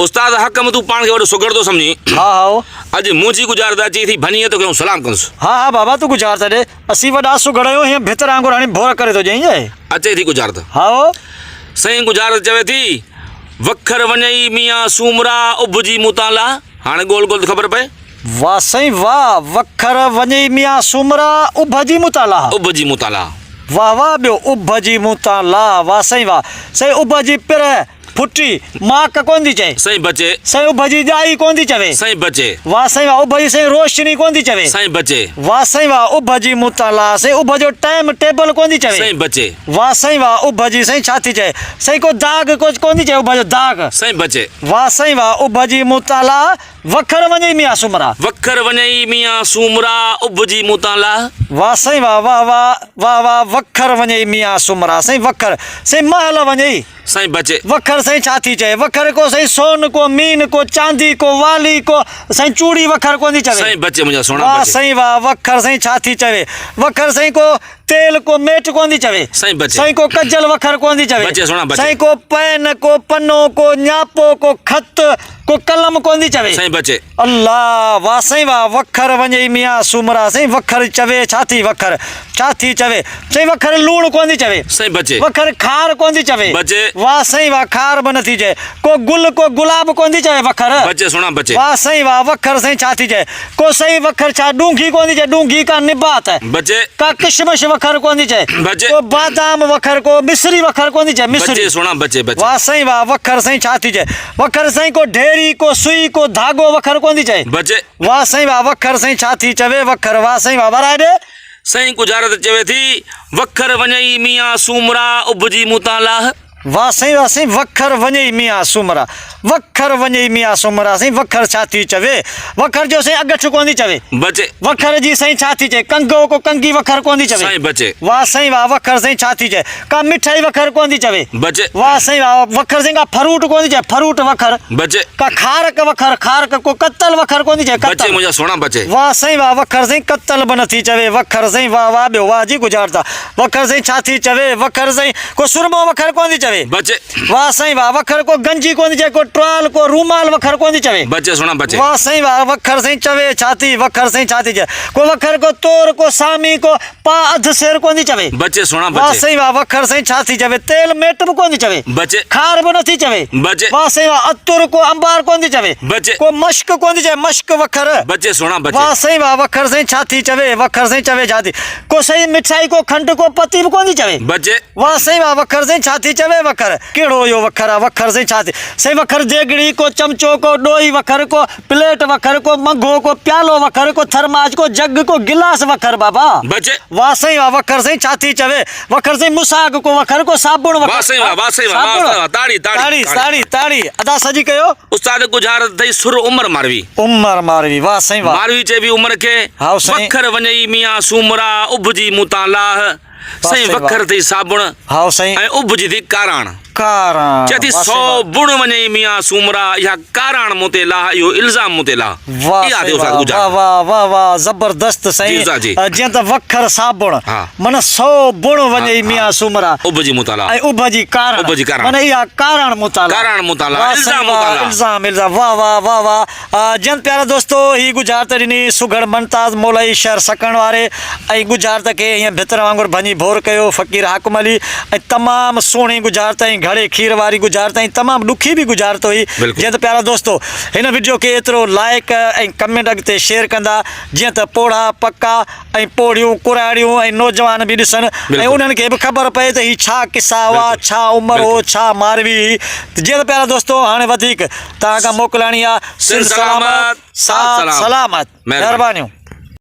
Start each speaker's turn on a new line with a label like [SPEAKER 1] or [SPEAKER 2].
[SPEAKER 1] उस्ताद हक़ में तू पान के वॾो सुगड़ थो सम्झी।
[SPEAKER 2] हाँ हाँ
[SPEAKER 1] अॼु मुंहिंजी गुज़ारत अची थी भनीअ तो कयूं सलाम कंसि।
[SPEAKER 2] हाँ हाँ बाबा तू गुज़ार त ॾे असीं वॾा सुगड़ आहियूं हीअं भितर वांगुरु हाणे भोर करे थो ॼाई जाए।
[SPEAKER 1] अचे थी गुज़ारत।
[SPEAKER 2] हाँ
[SPEAKER 1] साईं गुज़ारत चवे थी वखर वञई मियां सूमरा उभजी मुताला। हाणे गोल गोल ख़बर पए।
[SPEAKER 2] वाह साईं वाह वखर वञई मियां सूमरा उभजी मुताला।
[SPEAKER 1] उभजी मुताला
[SPEAKER 2] वाह वाह ॿियो उभजी मुताला वाह साईं वाह। साईं उभजी पिर फुटी माक कोन थी चए।
[SPEAKER 1] साईं बचे।
[SPEAKER 2] साईं उभजी ॼाई कोन थी चवे।
[SPEAKER 1] साईं बचे।
[SPEAKER 2] वाह साईं वाह उभजी साईं रोशनी कोन थी चवे।
[SPEAKER 1] साईं बचे।
[SPEAKER 2] वाह साईं वाह उभजी मुताला साईं उभ जो टाइम टेबल कोन थी चवे।
[SPEAKER 1] साईं बचे।
[SPEAKER 2] वाह साईं वाह उभजी साईं छा थी चए। साईं को दाग कुछ कोन थी चए उभ जो दाग।
[SPEAKER 1] साईं बचे।
[SPEAKER 2] वाह साईं वाह उभजी मुताला वखर वञई मियां सूमरा।
[SPEAKER 1] वखर वञई मियां सूमरा उभजी मुताला।
[SPEAKER 2] वाह साईं वाह वाह वाह वाह वाह वखर वञई मियां सूमरा साईं वखर साईं महल वञई।
[SPEAKER 1] साईं बचे।
[SPEAKER 2] वखर साईं छा थी चए वखर को साईं सोन को मीन को चांदी को वाली को साईं चूड़ी वखर कोन थी चवे।
[SPEAKER 1] साईं बचे मुंहिंजा सोना
[SPEAKER 2] वाह
[SPEAKER 1] बचे।
[SPEAKER 2] साईं वाह वखर साईं छा थी चवे वखर साईं को तेल को मेट कोन थी चवे।
[SPEAKER 1] साईं बचे।
[SPEAKER 2] साईं को कजल वखर कोन थी चवे।
[SPEAKER 1] बचे सोना बचे।
[SPEAKER 2] साईं को पेन को पन्नो को न्यापो को खत को कलम कोन थी चवे।
[SPEAKER 1] साईं बचे।
[SPEAKER 2] अल्लाह वाह साईं वाह वखर वञई मियां सूमरा साईं वखर चवे छा थी वखर छा थी चवे साईं वखर लूण कोन थी चवे।
[SPEAKER 1] साईं बचे।
[SPEAKER 2] वखर खार कोन थी चवे।
[SPEAKER 1] बचे।
[SPEAKER 2] वाह साईं वाह खार बि नथी चए को गुल को गुलाब कोन थी चवे वखर।
[SPEAKER 1] बचे सोना बचे।
[SPEAKER 2] वाह साईं वाह वखर साईं छा थी चए को साईं वखर छा डूंघी कोन थी चए डूंघी का निबात है।
[SPEAKER 1] बचे।
[SPEAKER 2] का किशमिश वखर कोन थी चए।
[SPEAKER 1] बचे।
[SPEAKER 2] को बादाम वखर को मिश्री वखर कोन थी चए मिश्री।
[SPEAKER 1] बचे सोना बचे बचे।
[SPEAKER 2] वाह साईं वाह वखर साईं छा थी चए वखर साईं को ढेरी को सुई को धागो वखर कोन थी चए।
[SPEAKER 1] बचे।
[SPEAKER 2] वाह साईं वाह वखर साईं छा थी चवे वखर वाह साईं वाह बराए ॾे।
[SPEAKER 1] साईं गुज़ारत चवे थी वखर वञई मियां सूमरा उभजी मुताला।
[SPEAKER 2] वाह साईं वखर वञई मियां सूमरा वखर वञई मियां सूमरा साईं वखर छा थी चवे वखर जो साईं अगठ कोन थी चवे।
[SPEAKER 1] बचे।
[SPEAKER 2] वखर जी साईं छा थी चए कंगो को कंगी वखर कोन थी चवे।
[SPEAKER 1] साईं बचे।
[SPEAKER 2] वाह साईं वाह वखर साईं छा थी चए का मिठाई वखर कोन थी चवे।
[SPEAKER 1] बचे।
[SPEAKER 2] वाह साईं वाह वखर साईं का फ्रूट कोन थी चए फ्रूट वखर।
[SPEAKER 1] बचे।
[SPEAKER 2] का खारक वखर खारक को कत्तल वखर कोन थी चए
[SPEAKER 1] बचे
[SPEAKER 2] कत्तल।
[SPEAKER 1] मुंहिंजा सोना बचे।
[SPEAKER 2] वाह साईं वाह वखर साईं कत्तल बि नथी चवे वखर साईं वाह वाह ॿियो वाह जी गुज़ारता वखर साईं छा थी चवे वखर साईं को सुरमो वखर कोन थी चवे।
[SPEAKER 1] बचे।
[SPEAKER 2] वाह साईं वाह वखर को गंजी कोन थी चए को ट्राल को रूमाल वखर कोन थी चवे।
[SPEAKER 1] बचे सोना बचे।
[SPEAKER 2] वाह साईं वाह वखर साईं चवे छा थी वखर साईं छा थी चए को वखर को तोर को सामी को पा अध सेर कोन थी चवे।
[SPEAKER 1] बचे सोना
[SPEAKER 2] वाह
[SPEAKER 1] बचे।
[SPEAKER 2] साईं वाह वखर साईं छा थी चवे तेल मेट बि कोन थी चवे।
[SPEAKER 1] बचे।
[SPEAKER 2] खार बि नथी चवे।
[SPEAKER 1] बचे।
[SPEAKER 2] वाह साईं वाह अतुर को अंबार कोन थी चवे।
[SPEAKER 1] बचे।
[SPEAKER 2] को मश्क कोन थी चवे मश्क वखर।
[SPEAKER 1] बचे सोना बचे।
[SPEAKER 2] वाह साईं वाह वखर साईं छा थी चवे वखर साईं चवे छा थी को साईं मिठाई को खंड को पती बि कोन थी चवे।
[SPEAKER 1] बचे।
[SPEAKER 2] वाह साईं वाह वखर साईं छा थी चवे वखर कहिड़ो इहो वखर आहे वखर साईं छा थी साईं वखर देगड़ी को चमचो को ॾोई वखर को प्लेट वखर को मंगो को प्यालो वखर को थर्मास को जग को गिलास वखर बाबा।
[SPEAKER 1] बचे।
[SPEAKER 2] वाह साईं वाह वखर साईं छा थी चवे वखर साईं मुसाग को वखर को साबुण वखर।
[SPEAKER 1] वाह साईं वाह वाह साईं वाह वाह वाह ताड़ी ताड़ी
[SPEAKER 2] ताड़ी ताड़ी अदा सजी कयो।
[SPEAKER 1] उस्ताद गुज़ारत अथई सुर उमर मारवी।
[SPEAKER 2] उमर मारवी वाह साईं वाह
[SPEAKER 1] मारवी चइबी उमर खे
[SPEAKER 2] हाँ साईं।
[SPEAKER 1] वखर वञई मियां सूमरा उभजी मुताला साईं
[SPEAKER 2] वाह
[SPEAKER 1] वखर अथई साबुण
[SPEAKER 2] हाँ साईं
[SPEAKER 1] ऐं उभजी थी काराण।
[SPEAKER 2] काराण
[SPEAKER 1] चए थी 100 बुण वञई मियां सूमरा इहा काराण मूं ते लाह इहो इल्ज़ाम मूं ते लाह।
[SPEAKER 2] वाह
[SPEAKER 1] इहा
[SPEAKER 2] साईं
[SPEAKER 1] थियो
[SPEAKER 2] वाह
[SPEAKER 1] गुज़ारत।
[SPEAKER 2] वाह वाह वाह वाह ज़बरदस्त साईं
[SPEAKER 1] जी जी।
[SPEAKER 2] जीअं त वखर साबुण
[SPEAKER 1] हाँ।
[SPEAKER 2] माना 100 बुण वञई मियां सूमरा
[SPEAKER 1] उभजी मुताला
[SPEAKER 2] ऐं उभजी काराण
[SPEAKER 1] उभजी काराण।
[SPEAKER 2] माना इहा काराण मुताला
[SPEAKER 1] काराण मुताला
[SPEAKER 2] वाह
[SPEAKER 1] इल्ज़ाम
[SPEAKER 2] साईं वाह
[SPEAKER 1] मुताला।
[SPEAKER 2] इल्ज़ाम इल्ज़ाम वाह वाह वाह वाह जीअं प्यारा दोस्तो ही गुज़ारत ॾिनी सुघड़ मुमताज़ मोलई शहर सकण वारे ऐं गुज़ारत खे हीअं भितर वांगुरु भञी भोर कयो फ़क़ीर हाकिम अली ऐं तमामु सुहिणी गुज़ारत ऐं घणे खीर वारी गुज़ारत ऐं तमामु ॾुखी बि गुज़ारत हुई। जीअं त प्यारा दोस्तो हिन वीडियो खे एतिरो लाइक ऐं कमेंट अॻिते शेयर कंदा जीअं त पोड़ा पका ऐं पोड़ियूं कुराड़ियूं ऐं नौजवान बि ॾिसनि ऐं उन्हनि खे बि ख़बर पए त हीअ छा किसा हुआ छा उमिरि हो छा मारवी हुई। जीअं त प्यारा दोस्तो हाणे वधीक तव्हां खां मोकिलाणी आहे सिर सलामत साथ सलामत महिरबानियूं।